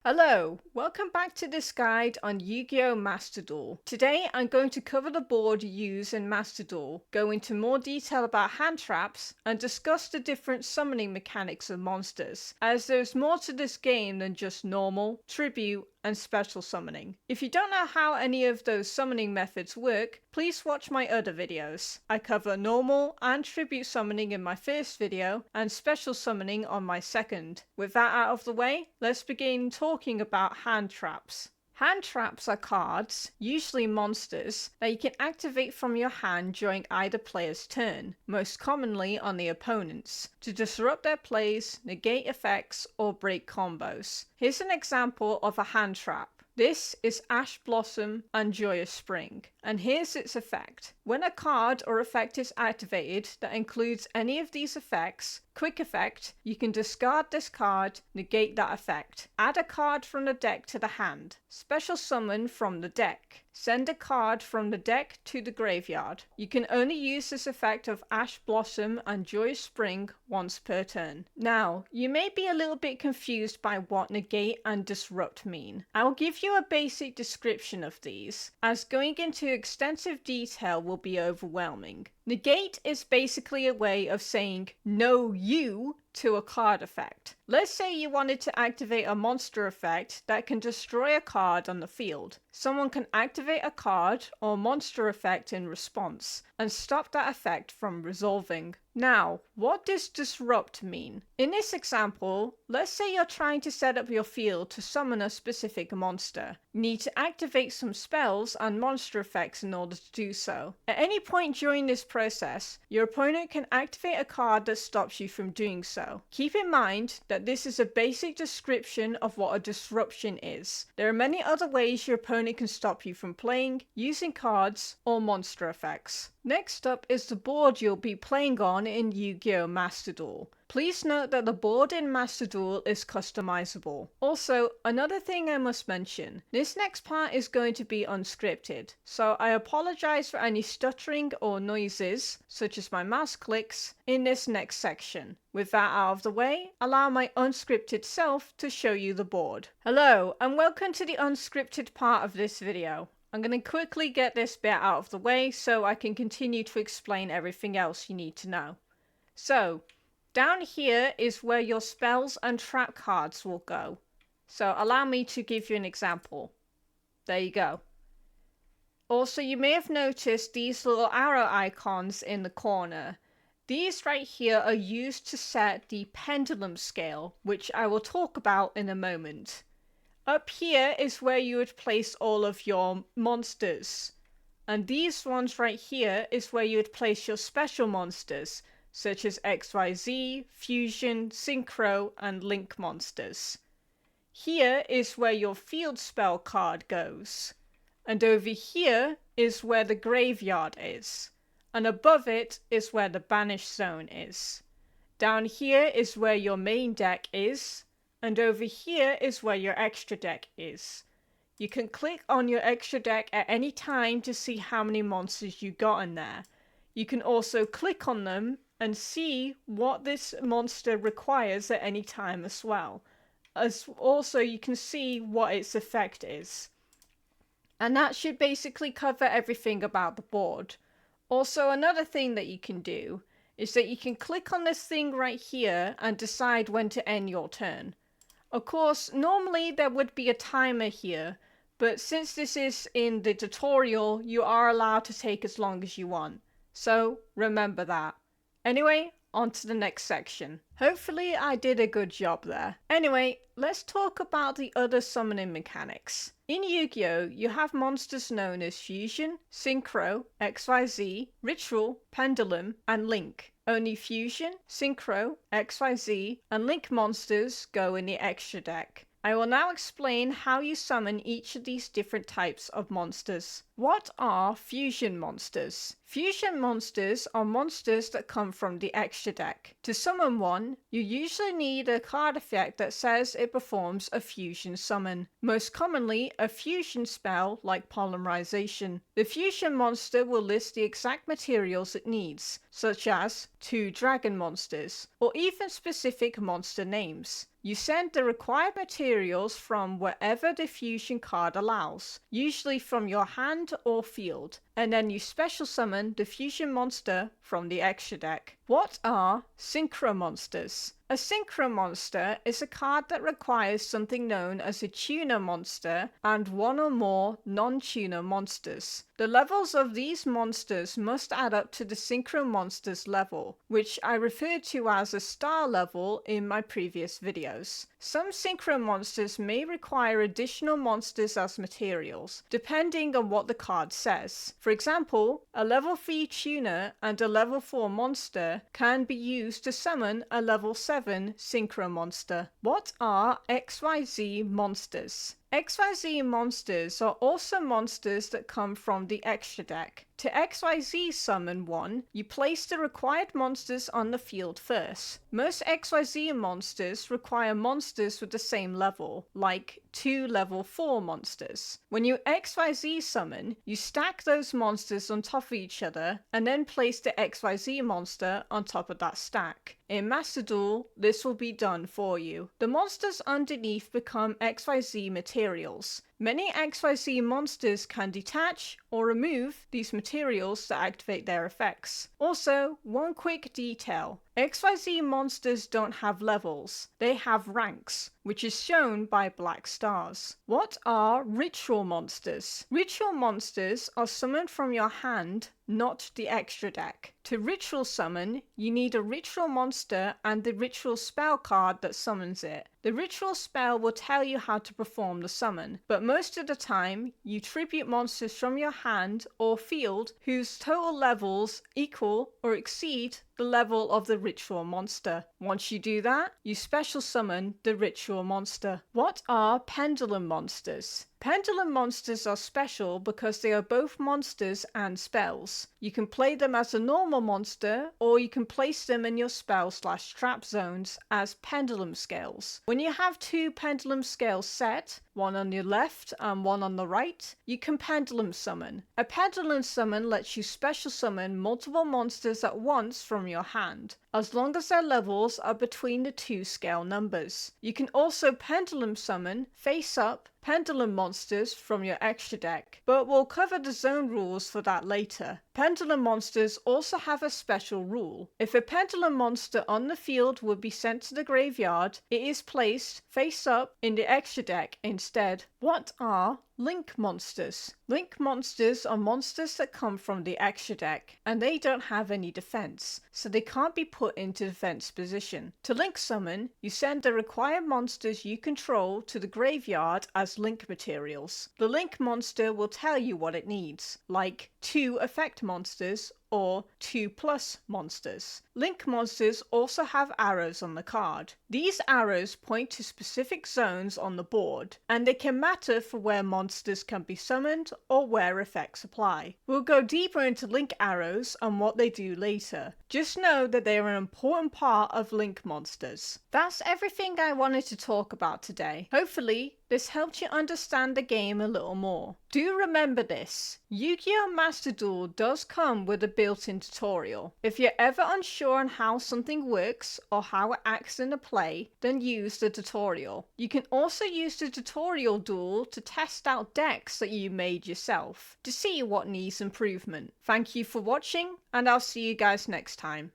Hello, welcome back to this guide on Yu-Gi-Oh! Master Duel. Today I'm going to cover the board used in Master Duel, go into more detail about hand traps, and discuss the different summoning mechanics of monsters, as there's more to this game than just normal, tribute, and special summoning. If you don't know how any of those summoning methods work, please watch my other videos. I cover normal and tribute summoning in my first video, and special summoning on my second. With that out of the way, let's begin talking about hand traps. Hand traps are cards, usually monsters, that you can activate from your hand during either player's turn, most commonly on the opponent's, to disrupt their plays, negate effects, or break combos. Here's an example of a hand trap. This is Ash Blossom and Joyous Spring, and here's its effect. When a card or effect is activated that includes any of these effects, quick effect, you can discard this card, negate that effect. Add a card from the deck to the hand. Special summon from the deck. Send a card from the deck to the graveyard. You can only use this effect of Ash Blossom and Joyous Spring once per turn. Now, you may be a little bit confused by what negate and disrupt mean. I'll give you a basic description of these, as going into extensive detail will be overwhelming. Negate is basically a way of saying no you to a card effect. Let's say you wanted to activate a monster effect that can destroy a card on the field. Someone can activate a card or monster effect in response and stop that effect from resolving. Now, what does disrupt mean? In this example, let's say you're trying to set up your field to summon a specific monster. You need to activate some spells and monster effects in order to do so. At any point during this process, your opponent can activate a card that stops you from doing so. Keep in mind that this is a basic description of what a disruption is. There are many other ways your opponent can stop you from playing, using cards, or monster effects. Next up is the board you'll be playing on in Yu-Gi-Oh! Master Duel. Please note that the board in Master Duel is customizable. Also, another thing I must mention, this next part is going to be unscripted, so I apologize for any stuttering or noises, such as my mouse clicks, in this next section. With that out of the way, allow my unscripted self to show you the board. Hello, and welcome to the unscripted part of this video. I'm going to quickly get this bit out of the way so I can continue to explain everything else you need to know. So, down here is where your spells and trap cards will go. So allow me to give you an example. There you go. Also, you may have noticed these little arrow icons in the corner. These right here are used to set the pendulum scale, which I will talk about in a moment. Up here is where you would place all of your monsters. And these ones right here is where you would place your special monsters, such as XYZ, Fusion, Synchro, and Link monsters. Here is where your field spell card goes. And over here is where the graveyard is. And above it is where the banish zone is. Down here is where your main deck is. And over here is where your extra deck is. You can click on your extra deck at any time to see how many monsters you got in there. You can also click on them and see what this monster requires at any time as well. As also you can see what its effect is. And that should basically cover everything about the board. Also, another thing that you can do is that you can click on this thing right here and decide when to end your turn. Of course, normally there would be a timer here, but since this is in the tutorial, you are allowed to take as long as you want. So remember that. Anyway, on to the next section. Hopefully I did a good job there. Anyway, let's talk about the other summoning mechanics. In Yu-Gi-Oh! You have monsters known as Fusion, Synchro, XYZ, Ritual, Pendulum, and Link. Only Fusion, Synchro, XYZ, and Link monsters go in the extra deck. I will now explain how you summon each of these different types of monsters. What are fusion monsters? Fusion monsters are monsters that come from the extra deck. To summon one, you usually need a card effect that says it performs a fusion summon. Most commonly, a fusion spell like polymerization. The fusion monster will list the exact materials it needs, such as 2 dragon monsters, or even specific monster names. You send the required materials from wherever the fusion card allows, usually from your hand or field, and then you special summon the fusion monster from the extra deck. What are synchro monsters? A synchro monster is a card that requires something known as a tuner monster and one or more non-tuner monsters. The levels of these monsters must add up to the synchro monsters level, which I referred to as a star level in my previous videos. Some synchro monsters may require additional monsters as materials, depending on what the card says. For example, a level 3 tuner and a level 4 monster can be used to summon a level 7 synchro monster. What are XYZ monsters? XYZ monsters are also monsters that come from the extra deck. To XYZ summon one, you place the required monsters on the field first. Most XYZ monsters require monsters with the same level, like 2 level 4 monsters. When you XYZ summon, you stack those monsters on top of each other and then place the XYZ monster on top of that stack. In Master Duel, this will be done for you. The monsters underneath become XYZ materials. Many XYZ monsters can detach or remove these materials to activate their effects. Also, one quick detail. XYZ monsters don't have levels, they have ranks, which is shown by black stars. What are ritual monsters? Ritual monsters are summoned from your hand, not the extra deck. To ritual summon, you need a ritual monster and the ritual spell card that summons it. The ritual spell will tell you how to perform the summon, but most of the time, you tribute monsters from your hand or field whose total levels equal or exceed the level of the ritual monster. Once you do that, you special summon the ritual monster. What are pendulum monsters? Pendulum monsters are special because they are both monsters and spells. You can play them as a normal monster, or you can place them in your spell/trap zones as pendulum scales. When you have 2 pendulum scales set, one on your left and one on the right, you can pendulum summon. A pendulum summon lets you special summon multiple monsters at once from your hand, as long as their levels are between the 2 scale numbers. You can also pendulum summon face up pendulum monsters from your extra deck, but we'll cover the zone rules for that later. Pendulum monsters also have a special rule. If a pendulum monster on the field would be sent to the graveyard, it is placed face up in the extra deck instead. What are link monsters? Link monsters are monsters that come from the extra deck, and they don't have any defense, so they can't be put into defense position. To link summon, you send the required monsters you control to the graveyard as link materials. The link monster will tell you what it needs, like 2 effect monsters or 2+ monsters. Link monsters also have arrows on the card. These arrows point to specific zones on the board, and they can matter for where monsters can be summoned or where effects apply. We'll go deeper into link arrows and what they do later. Just know that they are an important part of link monsters. That's everything I wanted to talk about today. Hopefully, this helped you understand the game a little more. Do remember this, Yu-Gi-Oh! Master Duel does come with a built-in tutorial. If you're ever unsure on how something works or how it acts in a play, then use the tutorial. You can also use the tutorial duel to test out decks that you made yourself to see what needs improvement. Thank you for watching, and I'll see you guys next time.